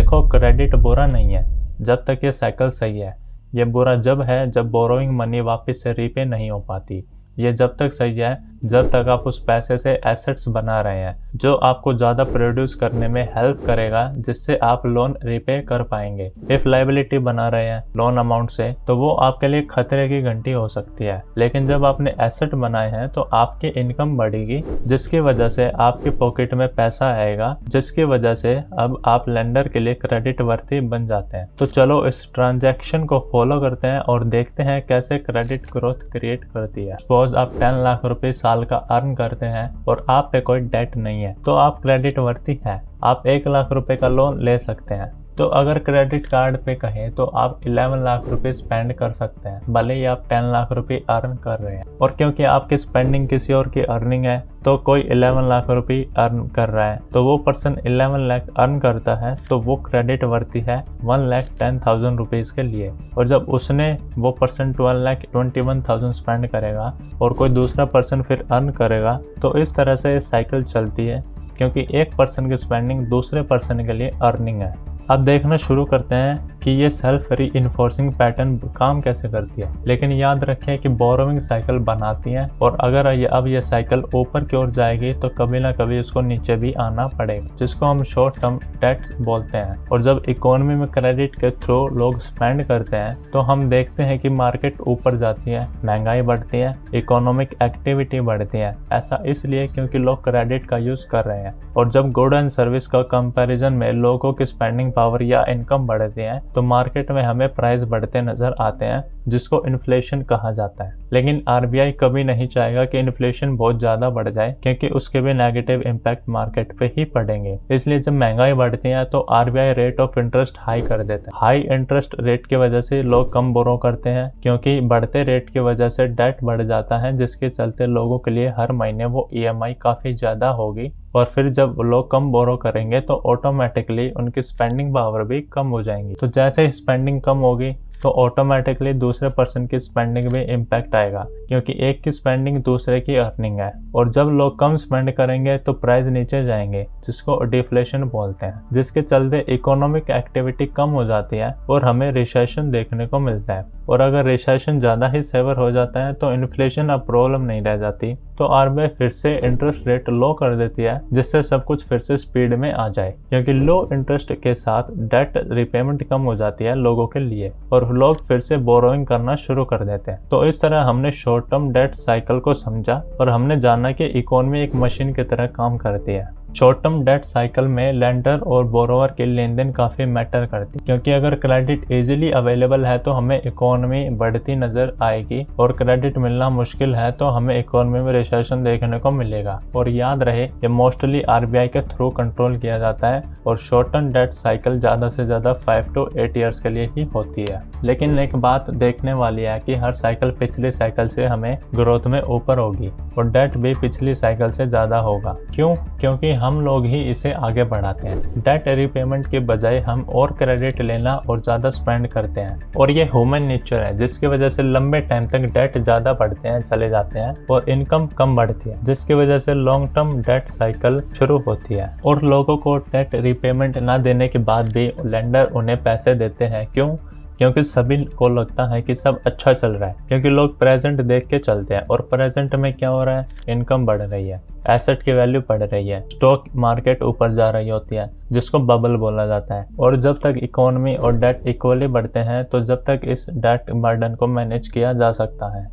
देखो क्रेडिट बुरा नहीं है जब तक ये साइकिल सही है। ये बुरा जब है जब बोरोइंग मनी वापस से रीपे नहीं हो पाती। ये जब तक सही है जब तक आप उस पैसे से एसेट्स बना रहे हैं जो आपको ज़्यादा प्रोड्यूस करने में हेल्प करेगा, जिससे आप लोन रीपे कर पाएंगे। इफ लाइबिलिटी बना रहे हैं लोन अमाउंट से तो वो आपके लिए खतरे की घंटी हो सकती है, लेकिन जब आपने एसेट बनाए हैं तो आपकी इनकम बढ़ेगी, जिसकी वजह से आपके पॉकेट में पैसा आएगा, जिसकी वजह से अब आप लेंडर के लिए क्रेडिट वर्दी बन जाते हैं। तो चलो इस ट्रांजैक्शन को फॉलो करते हैं और देखते हैं कैसे क्रेडिट ग्रोथ क्रिएट करती है। सपोज आप 10 लाख रुपए साल का अर्न करते हैं और आप पे कोई डेट नहीं है तो आप क्रेडिट वर्दी है, आप 1 लाख रुपए का लोन ले सकते हैं। तो अगर क्रेडिट कार्ड पे कहें तो आप 11 लाख रुपए स्पेंड कर सकते हैं, भले ही आप 10 लाख रुपए अर्न कर रहे हैं। और क्योंकि आपकी स्पेंडिंग किसी और की अर्निंग है तो कोई 11 लाख रुपए अर्न कर रहा है तो वो पर्सन 11 लाख अर्न करता है तो वो क्रेडिट वर्दी है 1,10,000 रुपीज के लिए। और जब उसने वो पर्सन 12,21,000 स्पेंड करेगा और कोई दूसरा पर्सन फिर अर्न करेगा तो इस तरह से साइकिल चलती है, क्योंकि एक पर्सन की स्पेंडिंग दूसरे पर्सन के लिए अर्निंग है। अब देखना शुरू करते हैं कि ये सेल्फ रीइंफोर्सिंग पैटर्न काम कैसे करती है। लेकिन याद रखें कि बोरोइंग साइकिल बनाती है और अगर अब ये साइकिल ऊपर की ओर जाएगी तो कभी ना कभी उसको नीचे भी आना पड़ेगा, जिसको हम शॉर्ट टर्म डेट बोलते हैं। और जब इकोनॉमी में क्रेडिट के थ्रू लोग स्पेंड करते हैं तो हम देखते हैं कि मार्केट ऊपर जाती है, महंगाई बढ़ती है, इकोनॉमिक एक्टिविटी बढ़ती है। ऐसा इसलिए क्योंकि लोग क्रेडिट का यूज कर रहे हैं। और जब गुड एंड सर्विस का कंपैरिजन में लोगों की स्पेंडिंग पावर या इनकम बढ़ती है तो मार्केट में हमें प्राइस बढ़ते नजर आते हैं, जिसको इन्फ्लेशन कहा जाता है। लेकिन आरबीआई कभी नहीं चाहेगा कि इन्फ्लेशन बहुत ज्यादा बढ़ जाए, क्योंकि उसके भी नेगेटिव इम्पैक्ट मार्केट पे ही पड़ेंगे। इसलिए जब महंगाई बढ़ती है तो RBI rate of interest high कर देता है। हाई इंटरेस्ट रेट की वजह से लोग कम बोरो करते हैं, क्योंकि बढ़ते रेट की वजह से डेट बढ़ जाता है, जिसके चलते लोगों के लिए हर महीने वो ईएमआई काफी ज्यादा होगी। और फिर जब लोग कम बोरो करेंगे तो ऑटोमेटिकली उनकी स्पेंडिंग पावर भी कम हो जाएंगी। तो जैसे ही स्पेंडिंग कम होगी तो ऑटोमेटिकली दूसरे पर्सन की स्पेंडिंग में इम्पैक्ट आएगा, क्योंकि एक की स्पेंडिंग दूसरे की अर्निंग है। और जब लोग कम स्पेंड करेंगे तो प्राइस नीचे जाएंगे, जिसको डिफ्लेशन बोलते हैं, जिसके चलते इकोनॉमिक एक्टिविटी कम हो जाती है और हमें रिसेशन देखने को मिलता है। और अगर रिसेशन ज्यादा ही सेवर हो जाता है तो इन्फ्लेशन अब प्रॉब्लम नहीं रह जाती, तो आरबीआई फिर से इंटरेस्ट रेट लो कर देती है, जिससे सब कुछ फिर से स्पीड में आ जाए। क्योंकि लो इंटरेस्ट के साथ डेट रिपेमेंट कम हो जाती है लोगों के लिए और लोग फिर से बोरोइंग करना शुरू कर देते हैं। तो इस तरह हमने शॉर्ट टर्म डेट साइकिल को समझा और हमने जाना कि इकोनॉमी एक मशीन की तरह काम करती है। शॉर्ट टर्म डेट साइकिल में लेंडर और बोरोवर के लेन देन काफी मैटर करती है, क्योंकि अगर क्रेडिट इजीली अवेलेबल है तो हमें इकोनॉमी बढ़ती नजर आएगी, और क्रेडिट मिलना मुश्किल है तो हमें इकोनॉमी में रिसेशन देखने को मिलेगा। और याद रहे ये मोस्टली आरबीआई के थ्रू कंट्रोल किया जाता है और शॉर्ट टर्म डेट साइकिल ज्यादा से ज्यादा 5 to 8 ईयर्स के लिए ही होती है। लेकिन एक बात देखने वाली है कि हर साइकिल पिछली साइकिल से हमें ग्रोथ में ऊपर होगी और डेट भी पिछली साइकिल से ज्यादा होगा। क्यों? क्योंकि हम लोग ही इसे आगे बढ़ाते हैं। डेट रीपेमेंट के बजाय हम और क्रेडिट लेना और ज्यादा स्पेंड करते हैं, और ये ह्यूमन नेचर है, जिसकी वजह से लंबे टाइम तक डेट ज्यादा बढ़ते हैं, चले जाते हैं और इनकम कम बढ़ती है, जिसकी वजह से लॉन्ग टर्म डेट साइकिल शुरू होती है। और लोगों को डेट रीपेमेंट ना देने के बाद भी लेंडर उन्हें पैसे देते हैं। क्यों? क्योंकि सभी को लगता है कि सब अच्छा चल रहा है, क्योंकि लोग प्रेजेंट देख के चलते हैं। और प्रेजेंट में क्या हो रहा है? इनकम बढ़ रही है, एसेट की वैल्यू बढ़ रही है, स्टॉक मार्केट ऊपर जा रही होती है, जिसको बबल बोला जाता है। और जब तक इकोनॉमी और डेट इक्वली बढ़ते हैं तो जब तक इस डेट बर्डन को मैनेज किया जा सकता है,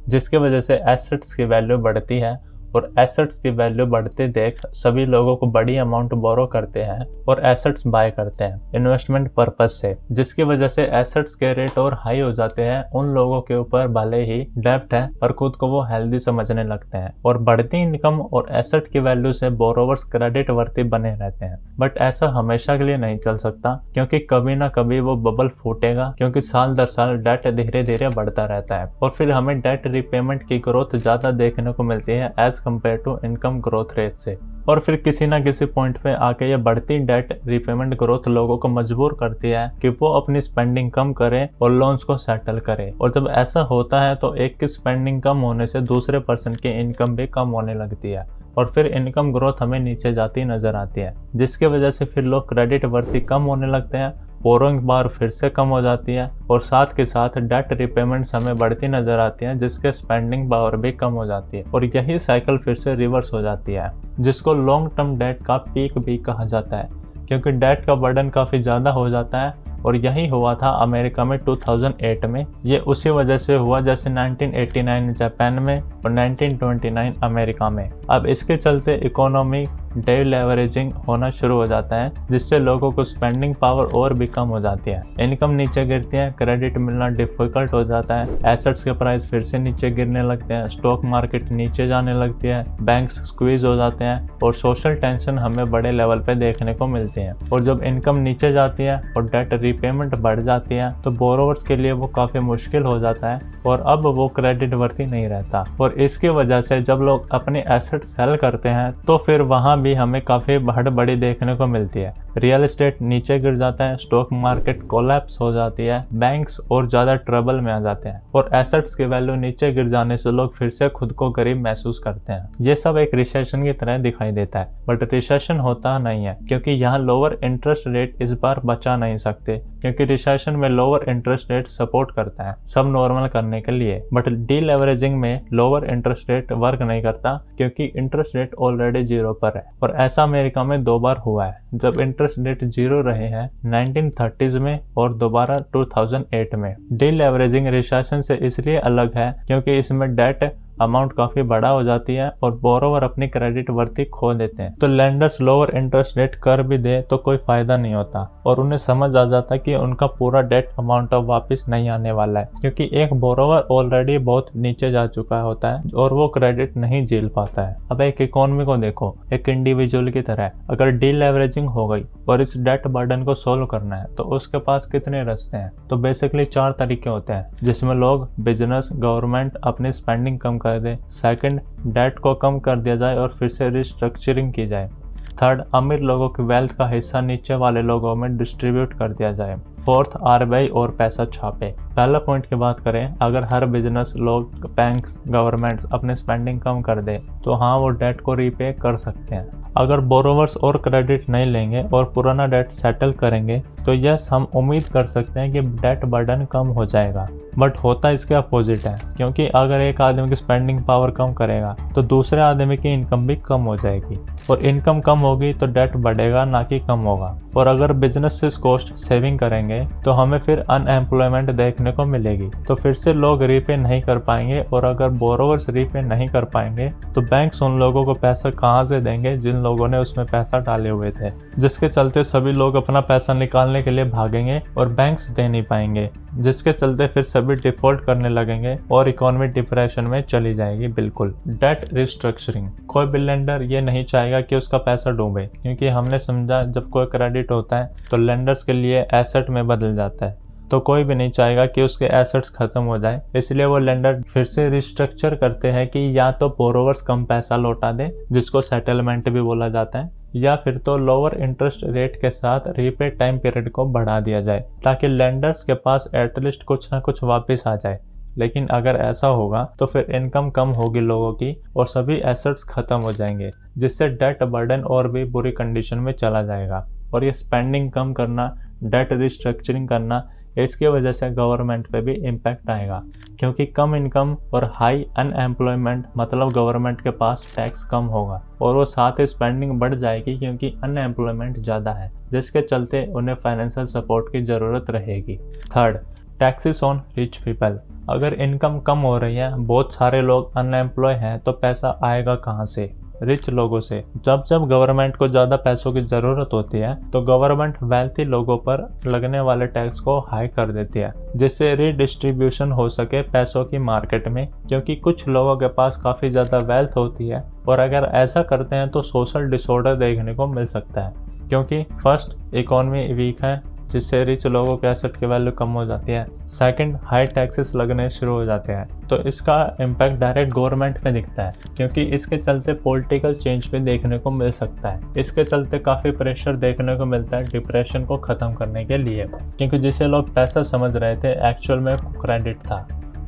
जिसकी वजह से एसेट्स की वैल्यू बढ़ती है। और एसेट्स की वैल्यू बढ़ते देख सभी लोगों को बड़ी अमाउंट बोरो करते हैं और एसेट्स बाय करते हैं इन्वेस्टमेंट पर्पज से, जिसकी वजह से एसेट्स के रेट और हाई हो जाते हैं। उन लोगों के ऊपर भले ही डेब्ट है पर खुद को वो हेल्दी समझने लगते हैं, और बढ़ती इनकम और एसेट की वैल्यू से बोरोवर्स क्रेडिट वर्दी बने रहते हैं। बट ऐसा हमेशा के लिए नहीं चल सकता, क्योंकि कभी ना कभी वो बबल फूटेगा, क्योंकि साल दर साल डेट धीरे धीरे बढ़ता रहता है और फिर हमें डेट रिपेमेंट की ग्रोथ ज्यादा देखने को मिलती है as compare to income growth rate से। और फिर किसी ना किसी पॉइंट पे आके ये बढ़ती डेट रिपेमेंट ग्रोथ लोगों को मजबूर करती है कि वो अपनी स्पेंडिंग कम करें और लोन्स को सेटल करें। और जब ऐसा होता है तो एक की स्पेंडिंग कम होने से दूसरे पर्सन की इनकम भी कम होने लगती है, और फिर इनकम ग्रोथ हमें नीचे जाती नजर आती है, जिसकी वजह से फिर लोग क्रेडिट वर्दी कम होने लगते हैं, बोरोइंग पावर फिर से कम हो जाती है और साथ के साथ डेट रिपेमेंट्स हमें बढ़ती नजर आती हैं, जिसके स्पेंडिंग पावर भी कम हो जाती है और यही साइकिल फिर से रिवर्स हो जाती है, जिसको लॉन्ग टर्म डेट का पीक भी कहा जाता है, क्योंकि डेट का बर्डन काफ़ी ज़्यादा हो जाता है। और यही हुआ था अमेरिका में 2008 में। ये उसी वजह से हुआ जैसे 1989 जापान में और 1929 अमेरिका में। अब इसके चलते इकोनॉमी डेलेवरेजिंग होना शुरू हो जाता है, जिससे लोगों को स्पेंडिंग पावर और भी कम हो जाती है, इनकम नीचे गिरती है, क्रेडिट मिलना डिफिकल्ट हो जाता है, एसेट्स के प्राइस फिर से नीचे गिरने लगते हैं, स्टॉक मार्केट नीचे जाने लगती है, बैंक्स स्क्वीज हो जाते हैं और सोशल टेंशन हमें बड़े लेवल पे देखने को मिलती है। और जब इनकम नीचे जाती है और डेट रीपेमेंट बढ़ जाती है तो बोरोवर्स के लिए वो काफ़ी मुश्किल हो जाता है और अब वो क्रेडिट वर्दी नहीं रहता। और इसकी वजह से जब लोग अपने एसेट सेल करते हैं तो फिर वहाँ भी हमें काफ़ी हड़बड़ी देखने को मिलती है, रियल एस्टेट नीचे गिर जाता है, स्टॉक मार्केट कोलैप्स हो जाती है, बैंक्स और ज़्यादा ट्रबल में आ जाते हैं और एसेट्स की वैल्यू नीचे गिर जाने से लोग फिर से खुद को गरीब महसूस करते हैं। ये सब एक रिसेशन की तरह दिखाई देता है, बट रिसेशन होता नहीं है क्योंकि यहाँ लोअर इंटरेस्ट रेट इस बार बचा नहीं सकते, क्योंकि रिसेशन में लोअर इंटरेस्ट रेट सपोर्ट करता है सब नॉर्मल करने के लिए, बट डीलेवरेजिंग में लोअर इंटरेस्ट रेट वर्क नहीं करता क्योंकि इंटरेस्ट रेट ऑलरेडी 0 पर है। और ऐसा अमेरिका में 2 बार हुआ है, जब इंटरेस्ट रेट 0 रहे हैं 1930s में और दोबारा 2008 में। डीलेवरेजिंग रिसेशन से इसलिए अलग है क्योंकि इसमें डेट अमाउंट काफी बड़ा हो जाती है और बोरोवर अपनी क्रेडिट वर्दी खो देते हैं, तो लेंडर्स लोअर इंटरेस्ट रेट कर भी दे तो कोई फायदा नहीं होता और उन्हें समझ आ जाता कि उनका पूरा डेट अमाउंट अब वापस नहीं आने वाला है, क्योंकि एक बोरोवर ऑलरेडी बहुत नीचे जा चुका होता है और वो क्रेडिट नहीं झेल पाता है। अब एक इकोनॉमी को देखो, एक इंडिविजुअल की तरह, अगर डीलेवरेजिंग हो गई और इस डेट बर्डन को सोल्व करना है तो उसके पास कितने रास्ते हैं? तो बेसिकली 4 तरीके होते हैं, जिसमें लोग, बिजनेस, गवर्नमेंट अपनी स्पेंडिंग कम कर दे। सेकंड, डेट को कम कर दिया जाए और फिर से रिस्ट्रक्चरिंग की जाए। थर्ड, अमीर लोगों की वेल्थ का हिस्सा नीचे वाले लोगों में डिस्ट्रीब्यूट कर दिया जाए। फोर्थ, आरबीआई और पैसा छापे। पहला पॉइंट की बात करें, अगर हर बिजनेस, लोग, बैंक्स, गवर्नमेंट्स अपने स्पेंडिंग कम कर दे तो हाँ, वो डेट को रीपे कर सकते हैं। अगर बोरोवर्स और क्रेडिट नहीं लेंगे और पुराना डेट सेटल करेंगे तो यस, हम उम्मीद कर सकते हैं कि डेट बर्डन कम हो जाएगा, बट होता इसके अपोजिट है, क्योंकि अगर एक आदमी की स्पेंडिंग पावर कम करेगा तो दूसरे आदमी की इनकम भी कम हो जाएगी और इनकम कम होगी तो डेट बढ़ेगा, ना कि कम होगा। और अगर बिजनेस से कॉस्ट सेविंग करेंगे तो हमें फिर अनएम्प्लॉयमेंट देखने को मिलेगी, तो फिर से लोग रीपे नहीं कर पाएंगे और अगर बोरोवर्स रीपे नहीं कर पाएंगे तो बैंक्स उन लोगों को पैसा कहाँ से देंगे जिन लोगों ने उसमें पैसा डाले हुए थे, जिसके चलते सभी लोग अपना पैसा निकालने के लिए भागेंगे और बैंक्स दे नहीं पाएंगे, जिसके चलते फिर सभी डिफॉल्ट करने लगेंगे और इकोनॉमी डिप्रेशन में चली जाएगी। बिल्कुल। डेट रिस्ट्रक्चरिंग, कोई भी लेंडर ये नहीं चाहेगा कि उसका पैसा डूबे, क्योंकि हमने समझा जब कोई क्रेडिट होता है तो लेंडर्स के लिए एसेट में बदल जाता है, तो कोई भी नहीं चाहेगा कि उसके एसेट्स खत्म हो जाए, इसलिए वो लेंडर फिर से रिस्ट्रक्चर करते हैं कि या तो बोरोवर्स कम पैसा लौटा दे, जिसको सेटलमेंट भी बोला जाता है, या फिर तो लोअर इंटरेस्ट रेट के साथ रीपे टाइम पीरियड को बढ़ा दिया जाए ताकि लेंडर्स के पास एटलीस्ट कुछ ना कुछ वापस आ जाए। लेकिन अगर ऐसा होगा तो फिर इनकम कम होगी लोगों की और सभी एसेट्स खत्म हो जाएंगे, जिससे डेट बर्डन और भी बुरी कंडीशन में चला जाएगा। और ये स्पेंडिंग कम करना, डेट रिस्ट्रक्चरिंग करना, इसकी वजह से गवर्नमेंट पे भी इम्पैक्ट आएगा, क्योंकि कम इनकम और हाई अनएम्प्लॉयमेंट मतलब गवर्नमेंट के पास टैक्स कम होगा और वो साथ ही स्पेंडिंग बढ़ जाएगी क्योंकि अनएम्प्लॉयमेंट ज़्यादा है, जिसके चलते उन्हें फाइनेंशियल सपोर्ट की ज़रूरत रहेगी। Third, taxes on rich people. अगर इनकम कम हो रही है, बहुत सारे लोग अनएम्प्लॉय हैं, तो पैसा आएगा कहाँ से? रिच लोगों से। जब जब गवर्नमेंट को ज़्यादा पैसों की ज़रूरत होती है तो गवर्नमेंट वेल्थी लोगों पर लगने वाले टैक्स को हाई कर देती है, जिससे रीडिस्ट्रीब्यूशन हो सके पैसों की मार्केट में, क्योंकि कुछ लोगों के पास काफ़ी ज़्यादा वेल्थ होती है और अगर ऐसा करते हैं तो सोशल डिसऑर्डर देखने को मिल सकता है, क्योंकि फर्स्ट, इकोनॉमी वीक है जिससे रिच लोगों के एसेट की वैल्यू कम हो जाती है। सेकंड, हाई टैक्सेस लगने शुरू हो जाते हैं, तो इसका इम्पैक्ट डायरेक्ट गवर्नमेंट पे दिखता है, क्योंकि इसके चलते पॉलिटिकल चेंज भी देखने को मिल सकता है। इसके चलते काफ़ी प्रेशर देखने को मिलता है डिप्रेशन को ख़त्म करने के लिए, क्योंकि जिसे लोग पैसा समझ रहे थे एक्चुअल में क्रेडिट था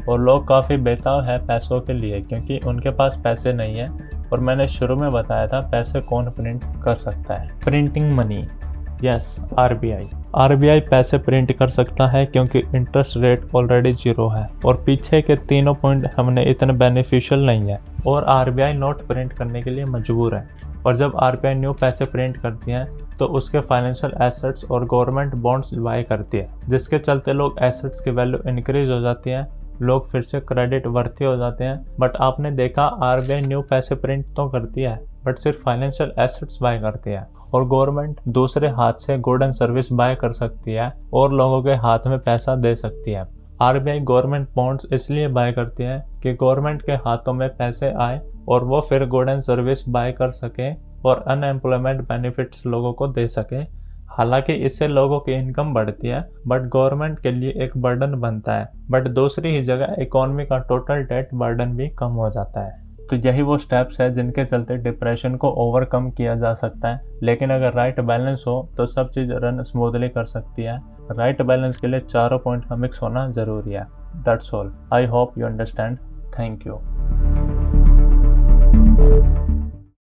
और लोग काफ़ी बेताब है पैसों के लिए, क्योंकि उनके पास पैसे नहीं है और मैंने शुरू में बताया था पैसे कौन प्रिंट कर सकता है। प्रिंटिंग मनी, यस, आरबीआई पैसे प्रिंट कर सकता है क्योंकि इंटरेस्ट रेट ऑलरेडी 0 है और पीछे के तीनों पॉइंट हमने इतने बेनिफिशियल नहीं है और आरबीआई नोट प्रिंट करने के लिए मजबूर है। और जब आरबीआई न्यू पैसे प्रिंट करती है तो उसके फाइनेंशियल एसेट्स और गवर्नमेंट बॉन्ड्स बाय करती है, जिसके चलते लोग एसेट्स की वैल्यू इंक्रीज हो जाती है, लोग फिर से क्रेडिट वर्थी हो जाते हैं। बट आपने देखा आरबीआई न्यू पैसे प्रिंट तो करती है बट सिर्फ फाइनेंशियल एसेट्स बाय करती है और गवर्नमेंट दूसरे हाथ से गुड एंड सर्विस बाय कर सकती है और लोगों के हाथ में पैसा दे सकती है। आरबीआई गवर्नमेंट बॉन्ड्स इसलिए बाय करती है कि गवर्नमेंट के हाथों में पैसे आए और वो फिर गुड एंड सर्विस बाय कर सके और अनएम्प्लॉयमेंट बेनिफिट्स लोगों को दे सके। हालांकि इससे लोगों की इनकम बढ़ती है बट गवर्नमेंट के लिए एक बर्डन बनता है, बट दूसरी ही जगह इकोनॉमी का टोटल डेट बर्डन भी कम हो जाता है। तो यही वो स्टेप्स है जिनके चलते डिप्रेशन को ओवरकम किया जा सकता है। लेकिन अगर राइट बैलेंस हो तो सब चीज़ रन स्मूथली कर सकती है। राइट बैलेंस के लिए चारों पॉइंट का मिक्स होना जरूरी है। That's all. I hope you understand. Thank you.